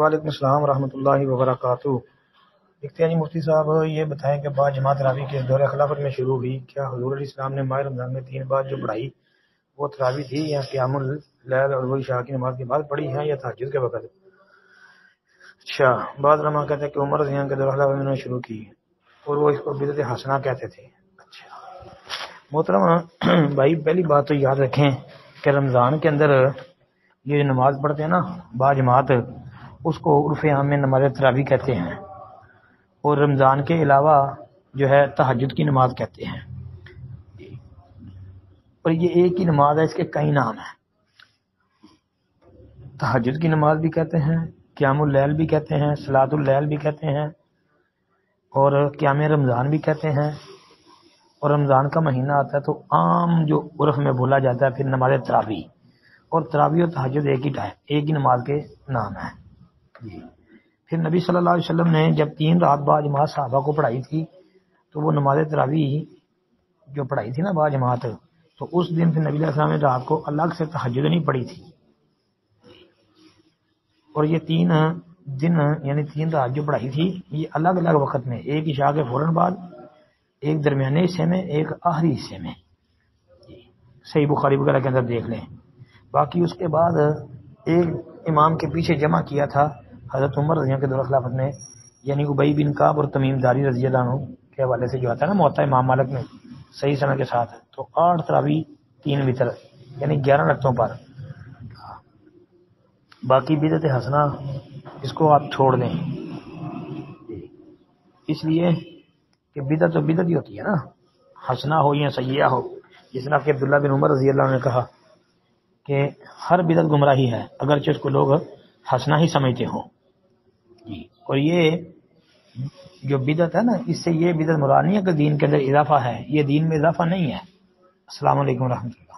وعلیکم السلام ورحمۃ اللہ وبرکاتہ۔ لکھتے ہیں جی مفتی صاحب یہ بتائیں کہ بعد جماعت تراویح کے دور خلافت میں شروع ہوئی، کیا حضور علیہ السلام نے ماہ رمضان میں 3 بار جو پڑھائی وہ تراویح تھی یا قیام اللیل اور وہی عشاء کی نماز کے بعد پڑھی ہیں یا تہجد کے وقت؟ اچھا، بعض علماء کہتے ہیں کہ عمر رضی اللہ عنہ کے دور خلافت میں انہوں نے شروع کی اور وہ اس کو بدعت حسنہ کہتے تھے۔ اچھا محترم بھائی، پہلی بات تو یاد رکھیں کہ رمضان کے اندر یہ نماز پڑھتے ہیں نا با جماعت، اس کو عرف عام میں نماز تراویح کہتے ہیں، اور رمضان کے علاوہ جو ہے تہجد کی نماز کہتے ہیں۔ اور یہ ایک ہی نماز ہے، اس کے کئی نام ہیں۔ تہجد کی نماز بھی کہتے ہیں، قیام اللیل بھی کہتے ہیں، صلاۃ اللیل بھی کہتے ہیں، اور قیام رمضان بھی کہتے ہیں۔ اور رمضان کا مہینہ آتا ہے تو عام جو عرف میں بولا جاتا ہے پھر نماز تراویح، اور تراویح اور تہجد ایک ہی نماز کے نام ہیں جی۔ پھر نبی صلی اللہ علیہ وسلم نے جب 3 رات با جماعت صحابہ کو پڑھائی تھی تو وہ نماز تراویح جو پڑھائی تھی نا با جماعت، تو اس دن پھر نبی علیہ السلام نے رات کو الگ سے تہجد نہیں پڑھی تھی۔ اور یہ 3 دن یعنی 3 رات جو پڑھائی تھی یہ الگ الگ وقت میں، ایک عشاء کے فوراً بعد، ایک درمیانے حصے میں، ایک آخری حصے میں۔ صحیح بخاری وغیرہ کے اندر دیکھ لیں۔ باقی اس کے بعد ایک امام کے پیچھے جمع کیا تھا حضرت عمر رضی اللہ عنہ کے دور خلافت میں، یعنی ابی بن کعب اور تمیم داری رضی اللہ عنہ کے حوالے سے جو آتا ہے نا موطا امام مالک میں صحیح سند کے ساتھ، تو 8 تراویح 3 وتر یعنی 11 رکعتوں پر۔ باقی بدعت حسنہ اس کو آپ چھوڑ دیں، اس لیے کہ بدعت تو بدعت ہی ہوتی ہے نا، حسنہ ہو یا سیئہ ہو۔ جس طرح کہ عبداللہ بن عمر رضی اللہ عنہ نے کہا کہ ہر بدعت گمراہی ہے اگرچہ اس کو لوگ حسنہ ہی سمجھتے ہوں جی۔ اور یہ جو بدعت ہے نا، اس سے یہ بدعت مراد نہیں ہے کہ دین کے اندر اضافہ ہے، یہ دین میں اضافہ نہیں ہے۔ السلام علیکم ورحمۃ اللہ۔